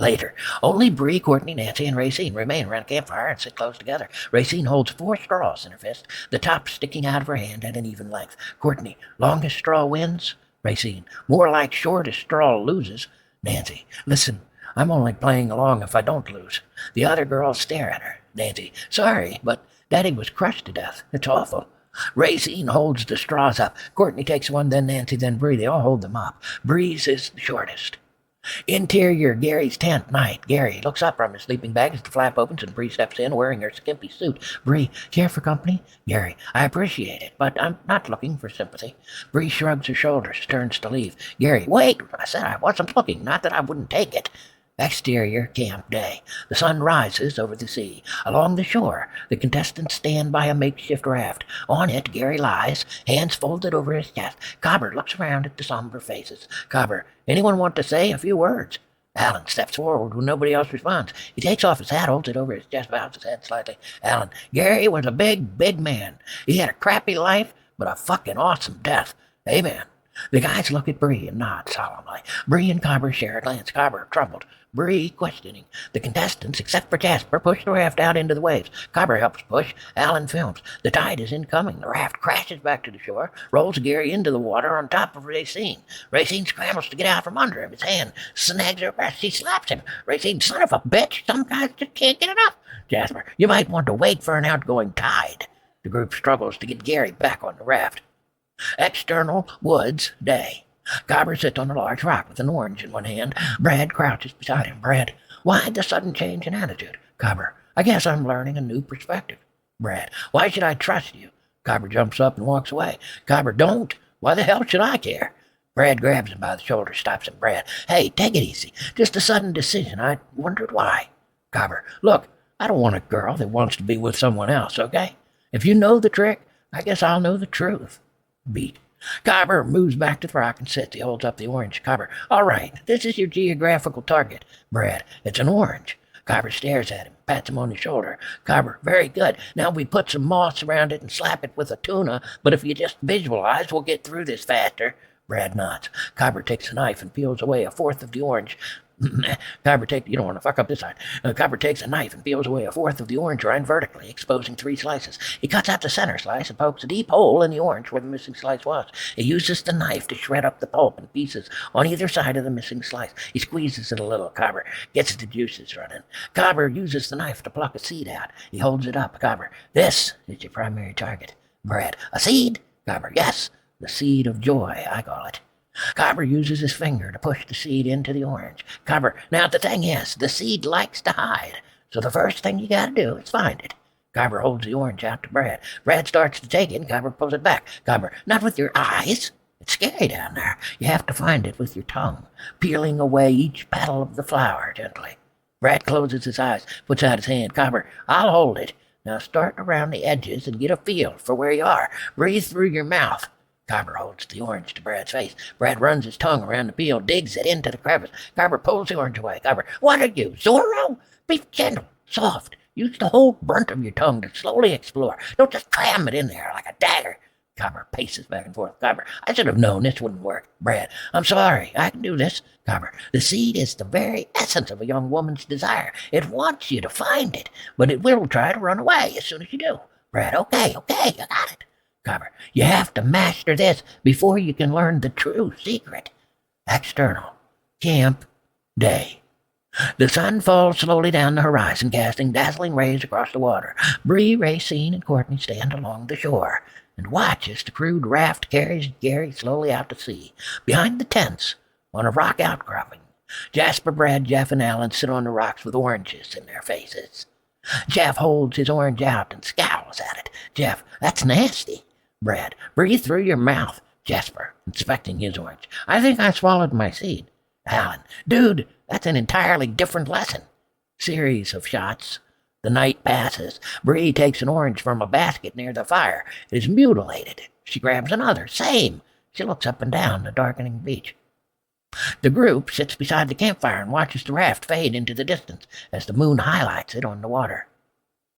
Later, only Bree, Courtney, Nancy, and Racine remain around a campfire and sit close together. Racine holds 4 straws in her fist, the top sticking out of her hand at an even length. Courtney, longest straw wins. Racine, more like shortest straw loses. Nancy, listen, I'm only playing along if I don't lose. The other girls stare at her. Nancy, sorry, but Daddy was crushed to death. It's awful. Racine holds the straws up. Courtney takes one, then Nancy, then Bree. They all hold them up. Bree's is the shortest. Interior, Gary's tent, night. Gary looks up from his sleeping bag as the flap opens and Bree steps in wearing her skimpy suit. Bree, care for company? Gary, I appreciate it, but I'm not looking for sympathy. Bree shrugs her shoulders, turns to leave. Gary, wait, I said I wasn't looking, not that I wouldn't take it. Exterior, camp day. The sun rises over the sea. Along the shore, the contestants stand by a makeshift raft. On it, Gary lies, hands folded over his chest. Cobber looks around at the somber faces. Cobber, anyone want to say a few words? Alan steps forward when nobody else responds. He takes off his hat, holds it over his chest, bows his head slightly. Alan, Gary was a big, big man. He had a crappy life, but a fucking awesome death. Amen. The guys look at Bree and nod solemnly. Bree and Cobber share a glance. Cobber troubled. Bree questioning. The contestants, except for Jasper, push the raft out into the waves. Cobber helps push. Alan films. The tide is incoming. The raft crashes back to the shore, rolls Gary into the water on top of Racine. Racine scrambles to get out from under him. His hand snags her breast. She slaps him. Racine, son of a bitch. Some guys just can't get enough. Jasper, you might want to wait for an outgoing tide. The group struggles to get Gary back on the raft. External woods day. Cobber sits on a large rock with an orange in one hand. Brad crouches beside him. Brad, why the sudden change in attitude? Cobber, I guess I'm learning a new perspective. Brad, why should I trust you? Cobber jumps up and walks away. Cobber, don't. Why the hell should I care? Brad grabs him by the shoulder, stops him. Brad, hey, take it easy. Just a sudden decision. I wondered why. Cobber, look, I don't want a girl that wants to be with someone else, okay? If you know the trick, I guess I'll know the truth. Beat. Cobber moves back to the rock and sits. He holds up the orange. Cobber, all right, this is your geographical target. Brad, it's an orange. Cobber stares at him, pats him on the shoulder. Cobber, very good. Now we put some moss around it and slap it with a tuna, but if you just visualize, we'll get through this faster. Brad nods. Cobber takes a knife and peels away a fourth of the orange. You don't want to fuck up this side. Cobber takes a knife and peels away a fourth of the orange rind vertically, exposing 3 slices. He cuts out the center slice and pokes a deep hole in the orange where the missing slice was. He uses the knife to shred up the pulp in pieces on either side of the missing slice. He squeezes it a little. Cobber gets the juices running. Cobber uses the knife to pluck a seed out. He holds it up. Cobber, this is your primary target. Brad, a seed? Cobber, yes, the seed of joy, I call it. Cobber uses his finger to push the seed into the orange. Cobber, now the thing is, the seed likes to hide, so the first thing you gotta do is find it. Cobber holds the orange out to Brad. Brad starts to take it, and Cobber pulls it back. Cobber, not with your eyes. It's scary down there. You have to find it with your tongue, peeling away each petal of the flower gently. Brad closes his eyes, puts out his hand. Cobber, I'll hold it. Now start around the edges and get a feel for where you are. Breathe through your mouth. Cobber holds the orange to Brad's face. Brad runs his tongue around the peel, digs it into the crevice. Cobber pulls the orange away. Cobber, what are you, Zorro? Be gentle, soft. Use the whole brunt of your tongue to slowly explore. Don't just cram it in there like a dagger. Cobber paces back and forth. Cobber, I should have known this wouldn't work. Brad, I'm sorry. I can do this. Cobber, the seed is the very essence of a young woman's desire. It wants you to find it, but it will try to run away as soon as you do. Brad, okay, I got it. Cobber, you have to master this before you can learn the true secret. External. Camp. Day. The sun falls slowly down the horizon, casting dazzling rays across the water. Bree, Racine, and Courtney stand along the shore and watch as the crude raft carries Gary slowly out to sea. Behind the tents, on a rock outcropping, Jasper, Brad, Jeff, and Alan sit on the rocks with oranges in their faces. Jeff holds his orange out and scowls at it. Jeff, that's nasty. Brad, breathe through your mouth. Jasper, inspecting his orange. I think I swallowed my seed. Alan, dude, that's an entirely different lesson. Series of shots. The night passes. Bree takes an orange from a basket near the fire. It is mutilated. She grabs another. Same. She looks up and down the darkening beach. The group sits beside the campfire and watches the raft fade into the distance as the moon highlights it on the water.